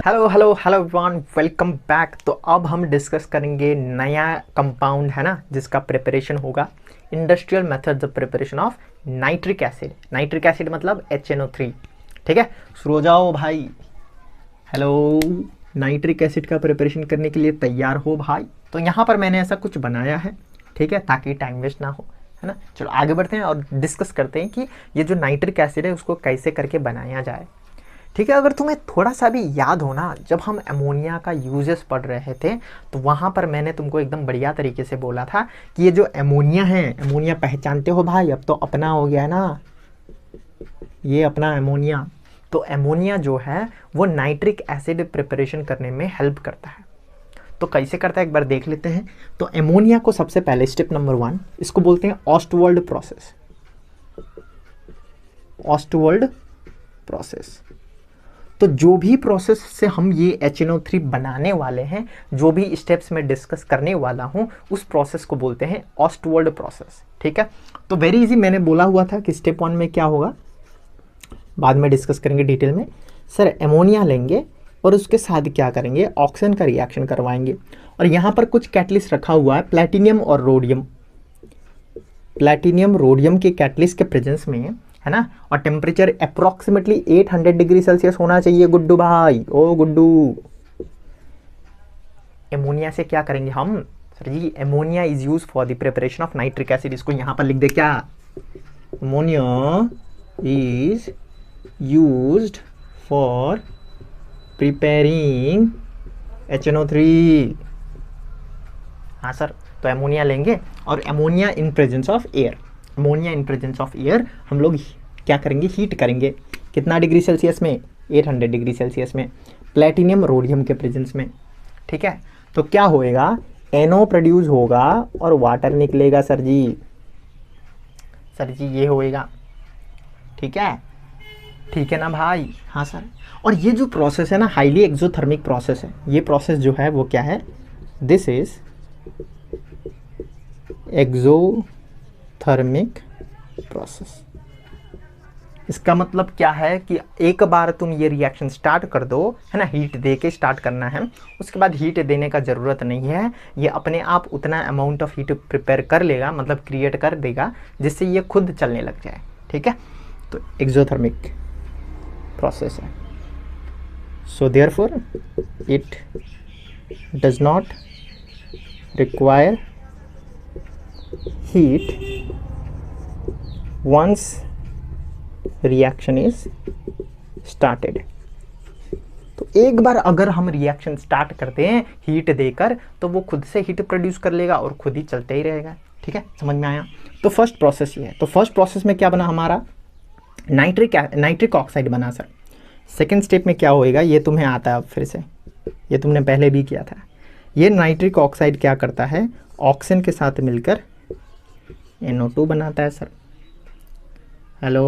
Hello hello hello everyone, welcome back. तो अब हम डिस्कस करेंगे नया कंपाउंड है ना, जिसका प्रिपरेशन होगा industrial methods of preparation of nitric acid. Nitric acid मतलब HNO3। ठीक है, शुरू हो जाओ भाई। हेलो, नाइट्रिक एसिड का प्रिपरेशन करने के लिए तैयार हो भाई? तो यहाँ पर मैंने ऐसा कुछ बनाया है, ठीक है, ताकि टाइम वेस्ट ना हो, है ना। चलो आगे बढ़ते हैं और डिस्कस करते हैं कि ये जो नाइट्रिक एसिड है उसको कैसे करके बनाया जाए। ठीक है, अगर तुम्हें थोड़ा सा भी याद हो ना, जब हम अमोनिया का यूजेस पढ़ रहे थे तो वहाँ पर मैंने तुमको एकदम बढ़िया तरीके से बोला था कि ये जो अमोनिया है, अमोनिया पहचानते हो भाई? अब तो अपना हो गया ना, ये अपना अमोनिया। तो अमोनिया जो है वो नाइट्रिक एसिड प्रिपरेशन करने में हेल्प करता है। तो कैसे करता है एक बार देख लेते हैं। तो अमोनिया को सबसे पहले स्टेप नंबर 1, इसको बोलते हैं ऑस्टवर्ल्ड प्रोसेस। ऑस्टवर्ल्ड प्रोसेस। तो जो भी प्रोसेस से हम ये HNO3 बनाने वाले हैं, जो भी स्टेप्स में डिस्कस करने वाला हूं, उस प्रोसेस को बोलते हैं ऑस्टवर्ल्ड प्रोसेस। ठीक है, तो वेरी इजी, मैंने बोला हुआ था कि स्टेप 1 में क्या होगा, बाद में डिस्कस करेंगे डिटेल में। सर अमोनिया लेंगे और उसके साथ क्या करेंगे, ऑक्सीजन का रिएक्शन करवाएंगे। और यहाँ पर कुछ कैटलिस्ट रखा हुआ है, प्लैटिनियम और रोडियम। प्लैटिनियम रोडियम के कैटलिस्ट के प्रेजेंस में, है ना, और टेम्परेचर अप्रोक्सीमेटली 800 डिग्री सेल्सियस होना चाहिए गुड्डू भाई। ओ गुड्डू, एमोनिया से क्या करेंगे हम? Sir ji ammonia is use for the preparation of nitric acid. इसको यहां पर लिख दे क्या, ammonia is used for preparing HNO3। हाँ सर, तो एमोनिया लेंगे और ammonia in presence of air, ammonia in presence of air हम लोग क्या करेंगे, हीट करेंगे। कितना डिग्री सेल्सियस में? 800 डिग्री सेल्सियस में, प्लैटिनियम रोडियम के प्रेजेंस में। ठीक है, तो क्या होएगा, NO प्रोड्यूस होगा और वाटर निकलेगा सर जी। सर जी ये होएगा, ठीक है, ठीक है ना भाई? हाँ सर। और ये जो प्रोसेस है ना, हाईली एक्सोथर्मिक प्रोसेस है। ये प्रोसेस जो है वो क्या है, दिस इज एक्सोथर्मिक प्रोसेस। इसका मतलब क्या है कि एक बार तुम ये रिएक्शन स्टार्ट कर दो, है ना, हीट दे के स्टार्ट करना है, उसके बाद हीट देने का ज़रूरत नहीं है। ये अपने आप उतना अमाउंट ऑफ हीट प्रिपेयर कर लेगा, मतलब क्रिएट कर देगा, जिससे ये खुद चलने लग जाए। ठीक है, तो एक्सोथर्मिक प्रोसेस है। So therefore it does not require heat once reaction is started। तो एक बार अगर हम रिएक्शन स्टार्ट करते हैं हीट देकर, तो वो खुद से हीट प्रोड्यूस कर लेगा और खुद ही चलते ही रहेगा। ठीक है, समझ में आया? तो फर्स्ट प्रोसेस ये है। तो फर्स्ट प्रोसेस में क्या बना हमारा, नाइट्रिक ऑक्साइड बना सर। सेकेंड स्टेप में क्या होएगा, ये तुम्हें आता है अब फिर से, ये तुमने पहले भी किया था। ये नाइट्रिक ऑक्साइड क्या करता है, ऑक्सीजन के साथ मिलकर NO2 बनाता है सर। हेलो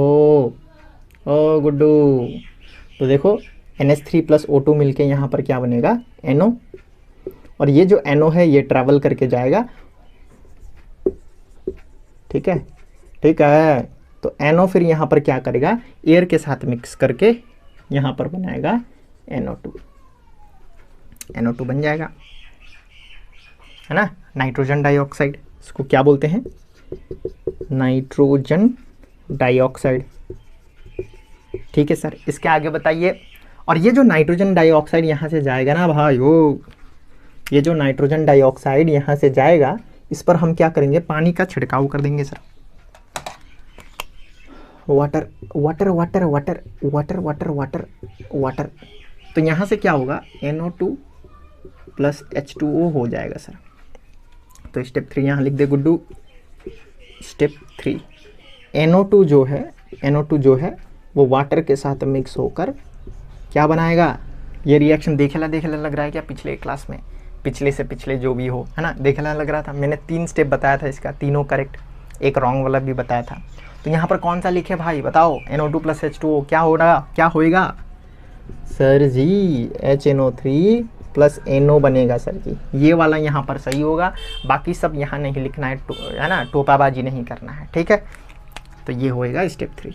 ओ गुड्डू, तो देखो NH3 प्लस O2 मिलके यहाँ पर क्या बनेगा, NO। और ये जो NO है ये ट्रैवल करके जाएगा, ठीक है, ठीक है। तो NO फिर यहाँ पर क्या करेगा, एयर के साथ मिक्स करके यहाँ पर बनाएगा NO2। NO2 बन जाएगा, है ना, नाइट्रोजन डाइऑक्साइड। इसको क्या बोलते हैं, नाइट्रोजन डाइऑक्साइड। ठीक है सर, इसके आगे बताइए। और ये जो नाइट्रोजन डाइऑक्साइड यहाँ से जाएगा ना भाई, वो ये जो नाइट्रोजन डाइऑक्साइड यहाँ से जाएगा, इस पर हम क्या करेंगे, पानी का छिड़काव कर देंगे sir. Water water water water water water water water. तो यहाँ से क्या होगा, NO2 प्लस H2O हो जाएगा सर। तो स्टेप 3 यहाँ लिख दे गुड्डू। स्टेप 3, NO2 जो है वो वाटर के साथ मिक्स होकर क्या बनाएगा, ये रिएक्शन देखेला लग रहा है क्या पिछले क्लास में, पिछले से पिछले जो भी हो, है ना, देखेला लग रहा था। मैंने 3 स्टेप बताया था इसका, तीनों करेक्ट, एक रॉन्ग वाला भी बताया था। तो यहाँ पर कौन सा लिखे भाई बताओ, NO2 प्लस H2O क्या होएगा सर जी, HNO3 प्लस NO बनेगा सर जी। ये वाला यहाँ पर सही होगा, बाकी सब यहाँ नहीं लिखना है ना, टोपाबाजी नहीं करना है। ठीक है, तो ये होएगा स्टेप 3।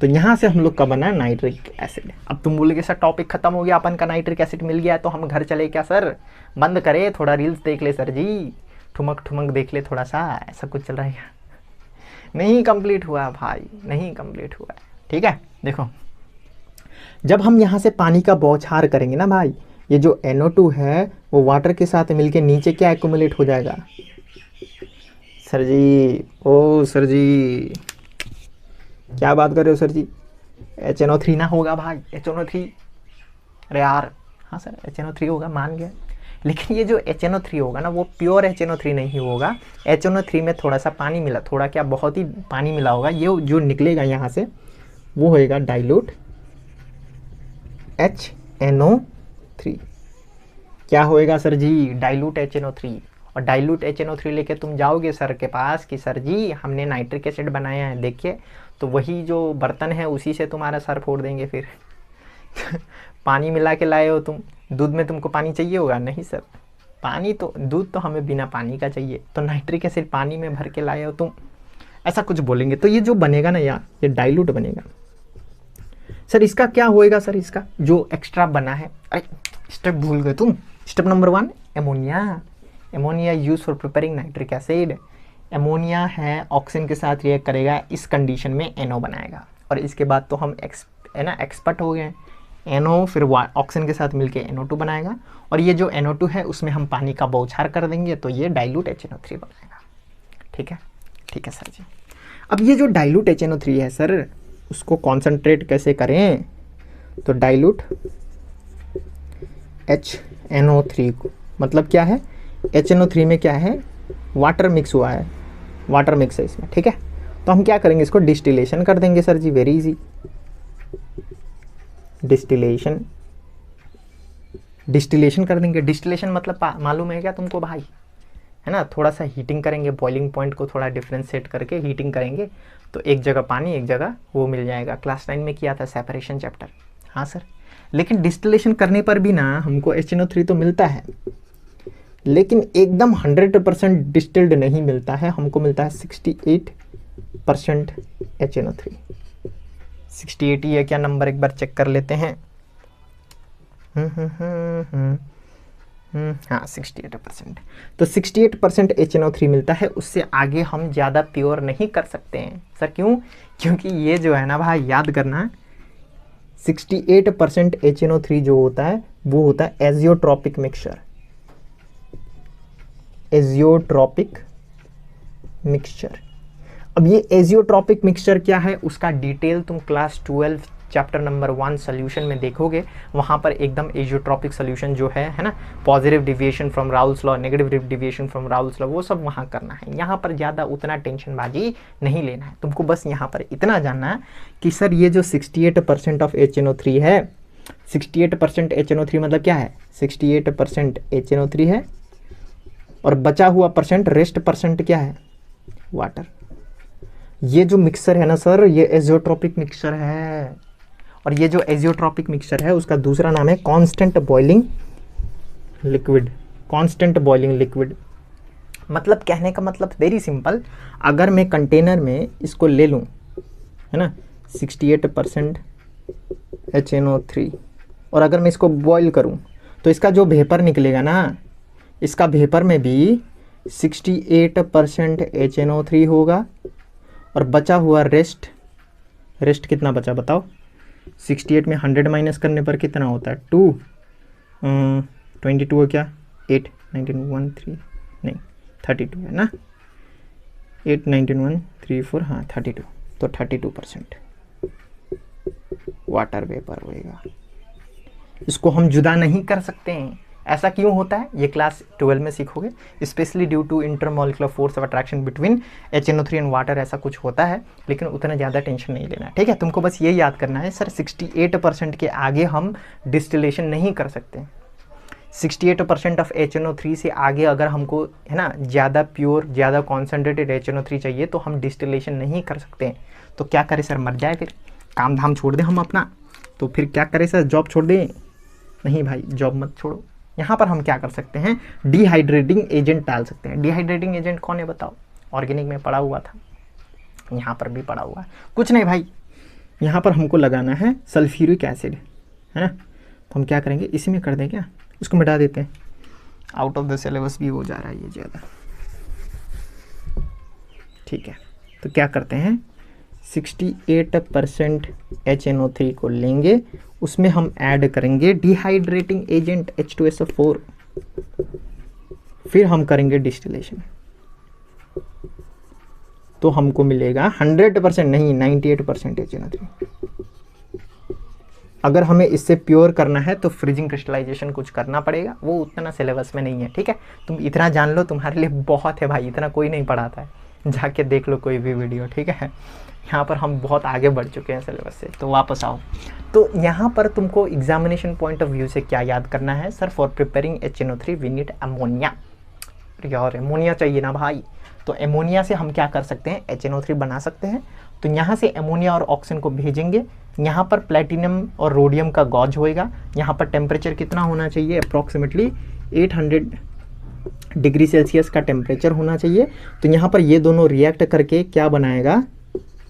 तो यहाँ से हम लोग का बना नाइट्रिक एसिड। अब तुम बोलोगे सर टॉपिक खत्म हो गया, अपन का नाइट्रिक एसिड मिल गया तो हम घर चले क्या सर, बंद करे थोड़ा रील्स देख ले सर जी, ठुमक ठुमक देख ले थोड़ा सा, ऐसा कुछ चल रहा है क्या? नहीं कंप्लीट हुआ भाई, नहीं कंप्लीट हुआ है। ठीक है, देखो जब हम यहाँ से पानी का बौछार करेंगे ना भाई, ये जो NO2 है वो वाटर के साथ मिलके नीचे क्या एक्यूमुलेट हो जाएगा सर जी? ओ सर जी क्या बात कर रहे हो सर जी? HNO3 ना होगा भाई, HNO3। अरे यार हाँ सर HNO3 होगा, मान गया, लेकिन ये जो HNO3 होगा ना वो प्योर HNO3 नहीं होगा। HNO3 में थोड़ा सा पानी मिला, थोड़ा क्या बहुत ही पानी मिला होगा। ये जो निकलेगा यहाँ से वो होएगा डाइल्यूट HNO3। क्या होएगा सर जी? Dilute HNO3। और डाइल्यूट HNO3 लेके तुम जाओगे सर के पास कि सर जी हमने नाइट्रिक एसिड बनाया है देखिए, तो वही जो बर्तन है उसी से तुम्हारा सर फोड़ देंगे फिर। पानी मिला के लाए हो तुम, दूध में तुमको पानी चाहिए होगा? नहीं सर, पानी तो, दूध तो हमें बिना पानी का चाहिए, तो नाइट्रिक एसिड पानी में भर के लाए हो तुम, ऐसा कुछ बोलेंगे। तो ये जो बनेगा ना यार, ये डाइल्यूट बनेगा। सर इसका क्या होएगा सर? इसका जो एक्स्ट्रा बना है, अरे स्टेप भूल गए तुम। Step number 1 ammonia. Ammonia use for preparing nitric acid. Ammonia है ऑक्सीजन के साथ रिएक्ट करेगा, इस कंडीशन में NO बनाएगा। और इसके बाद तो हम एक्सपर्ट हो गए। NO फिर ऑक्सीजन के साथ मिलके NO2 बनाएगा, और ये जो NO2 है उसमें हम पानी का बौछार कर देंगे तो ये डाइल्यूट HNO3 बनाएगा। ठीक है, ठीक है सर जी। अब ये जो डाइल्यूट HNO3 है सर, उसको कॉन्सेंट्रेट कैसे करें? तो डाइल्यूट HNO3 को मतलब क्या है? HNO3 में क्या है? वाटर मिक्स हुआ है, वाटर मिक्स है इसमें। ठीक है, तो हम क्या करेंगे? इसको डिस्टिलेशन कर देंगे सर जी, वेरी इजी। डिस्टिलेशन कर देंगे। डिस्टिलेशन मतलब मालूम है क्या तुमको भाई? है ना, थोड़ा सा हीटिंग करेंगे, बॉइलिंग पॉइंट को थोड़ा डिफ्रेंशिएट करके हीटिंग करेंगे तो एक जगह पानी एक जगह वो मिल जाएगा। क्लास 9 में किया था सेपरेशन चैप्टर। हाँ सर, लेकिन डिस्टिलेशन करने पर भी ना हमको HNO3 तो मिलता है, लेकिन एकदम 100% डिस्टिल्ड नहीं मिलता है, हमको मिलता है 68% HNO3। 68 ही है क्या नंबर? एक बार चेक कर लेते हैं। हाँ 68%। तो 68% HNO3 मिलता है, उससे आगे हम ज़्यादा प्योर नहीं कर सकते हैं सर। क्यों? क्योंकि ये जो है ना भाई, याद करना 68% HNO3 जो होता है वो होता है एजियोट्रॉपिक मिक्सचर। Azeotropic mixture. अब ये एजियोट्रॉपिक मिक्सचर क्या है उसका डिटेल तुम क्लास 12 चैप्टर नंबर 1 सोल्यूशन में देखोगे। वहाँ पर एकदम एजियोट्रॉपिक सोल्यूशन जो है ना, positive deviation from Raoult's law, negative deviation from Raoult's law, वो सब वहाँ करना है। यहाँ पर ज़्यादा उतना टेंशनबाजी नहीं लेना है तुमको, बस यहाँ पर इतना जानना है कि सर ये जो 68% ऑफ HNO3 है, 68% HNO3 मतलब क्या है? 68% HNO3 है और बचा हुआ परसेंट, रेस्ट परसेंट क्या है? वाटर। ये जो मिक्सचर है ना सर, ये एजियोट्रॉपिक मिक्सचर है। और ये जो एजियोट्रॉपिक मिक्सचर है उसका दूसरा नाम है constant boiling liquid. Constant boiling liquid मतलब, कहने का मतलब वेरी सिंपल, अगर मैं कंटेनर में इसको ले लूँ, है ना, 68% HNO3, और अगर मैं इसको बॉईल करूँ तो इसका जो वेपर निकलेगा ना, इसका वेपर में भी 68% HNO3 होगा और बचा हुआ रेस्ट कितना बचा बताओ? 68 में 100 माइनस करने पर कितना होता है? 2 22 हो क्या? 8 19 1 3 नहीं 32 है ना, 8 19 1 3 4 हाँ 32, तो 32% वाटर वेपर होएगा। इसको हम जुदा नहीं कर सकते हैं। ऐसा क्यों होता है ये क्लास 12 में सीखोगे, specially due to intermolecular force of attraction between HNO3 and water, ऐसा कुछ होता है, लेकिन उतना ज़्यादा टेंशन नहीं लेना। ठीक है, तुमको बस ये याद करना है सर 68% के आगे हम डिस्टिलेशन नहीं कर सकते। 68% ऑफ HNO3 से आगे अगर हमको, है ना, ज़्यादा प्योर, ज़्यादा कॉन्सेंट्रेटेड HNO3 चाहिए तो हम डिस्टिलेशन नहीं कर सकते। तो क्या करें सर? मर जाए फिर? काम धाम छोड़ दें हम अपना? तो फिर क्या करें सर? जॉब छोड़ दें? नहीं भाई, जॉब मत छोड़ो। यहाँ पर हम क्या कर सकते हैं? डिहाइड्रेटिंग एजेंट डाल सकते हैं। डिहाइड्रेटिंग एजेंट कौन है बताओ? ऑर्गेनिक में पड़ा हुआ था, यहाँ पर भी पड़ा हुआ है। कुछ नहीं भाई, यहाँ पर हमको लगाना है सल्फ्यूरिक एसिड, है ना। तो हम क्या करेंगे, इसी में कर दें क्या, उसको मिटा देते हैं, आउट ऑफ द सिलेबस भी हो जा रहा है ये ज़्यादा। ठीक है, तो क्या करते हैं, 68% HNO3 को लेंगे, उसमें हम ऐड करेंगे डिहाइड्रेटिंग एजेंट H2SO4, फिर हम करेंगे डिस्टिलेशन, तो हमको मिलेगा 100% नहीं 98% HNO3। अगर हमें इससे प्योर करना है तो फ्रीजिंग क्रिस्टलाइजेशन कुछ करना पड़ेगा, वो उतना सिलेबस में नहीं है। ठीक है, तुम इतना जान लो, तुम्हारे लिए बहुत है भाई, इतना कोई नहीं पढ़ाता है, जाके देख लो कोई भी वीडियो। ठीक है, यहाँ पर हम बहुत आगे बढ़ चुके हैं सिलेबस से। तो वापस आओ, तो यहाँ पर तुमको एग्जामिनेशन पॉइंट ऑफ व्यू से क्या याद करना है, sir for preparing HNO3 we need ammonia. यार एमोनिया चाहिए ना भाई, तो एमोनिया से हम क्या कर सकते हैं, HNO3 बना सकते हैं। तो यहाँ से एमोनिया और ऑक्सीजन को भेजेंगे, यहाँ पर प्लेटिनम और रोडियम का गॉज होएगा। यहाँ पर टेम्परेचर कितना होना चाहिए, अप्रॉक्सीमेटली 800 डिग्री सेल्सियस का टेम्परेचर होना चाहिए। तो यहाँ पर ये दोनों रिएक्ट करके क्या बनाएगा,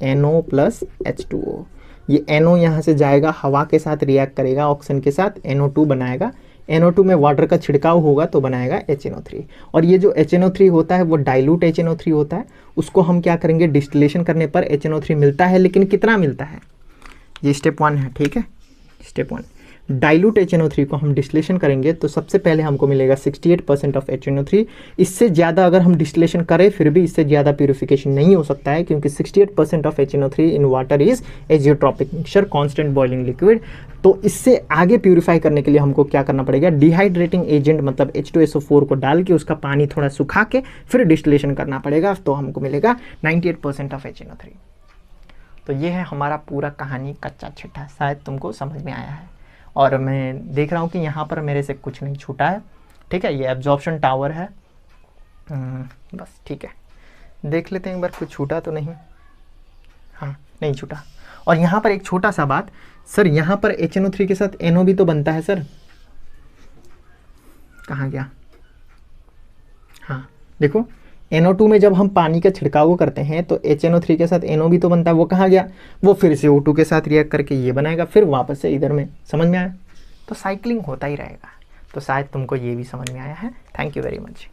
NO प्लस H2O। ये NO यहाँ से जाएगा, हवा के साथ रिएक्ट करेगा, ऑक्सीजन के साथ NO2 बनाएगा, NO2 में वाटर का छिड़काव होगा तो बनाएगा HNO3। और ये जो HNO3 होता है वो डाइल्यूट HNO3 होता है, उसको हम क्या करेंगे, डिस्टिलेशन करने पर HNO3 मिलता है, लेकिन कितना मिलता है, ये स्टेप 1 है। ठीक है, स्टेप 1 डाइल्यूट HNO3 को हम डिस्टिलेशन करेंगे तो सबसे पहले हमको मिलेगा 68% ऑफ HNO3। इससे ज़्यादा अगर हम डिस्टिलेशन करें फिर भी इससे ज़्यादा प्यूरिफिकेशन नहीं हो सकता है, क्योंकि 68% of HNO3 in water is azeotropic mixture, constant boiling liquid. तो इससे आगे प्यूरिफाई करने के लिए हमको क्या करना पड़ेगा, डिहाइड्रेटिंग एजेंट मतलब H2SO4 को डाल के उसका पानी थोड़ा सुखा के फिर डिस्टिलेशन करना पड़ेगा, तो हमको मिलेगा 98% ऑफ HNO3। तो ये है हमारा पूरा कहानी कच्चा चिट्ठा, शायद तुमको समझ में आया है। और मैं देख रहा हूँ कि यहाँ पर मेरे से कुछ नहीं छूटा है। ठीक है, ये एब्जॉर्प्शन टावर है, बस ठीक है, देख लेते हैं एक बार कुछ छूटा तो नहीं। हाँ, नहीं छूटा। और यहाँ पर एक छोटा सा बात, सर यहाँ पर HNO3 के साथ NO भी तो बनता है सर, कहाँ गया, हाँ देखो, NO2 में जब हम पानी का छिड़काव करते हैं तो HNO3 के साथ NO भी तो बनता है, वो कहाँ गया, वो फिर से O2 के साथ रिएक्ट करके ये बनाएगा, फिर वापस से इधर में, समझ में आया। तो साइक्लिंग होता ही रहेगा। तो शायद तुमको ये भी समझ में आया है। Thank you very much.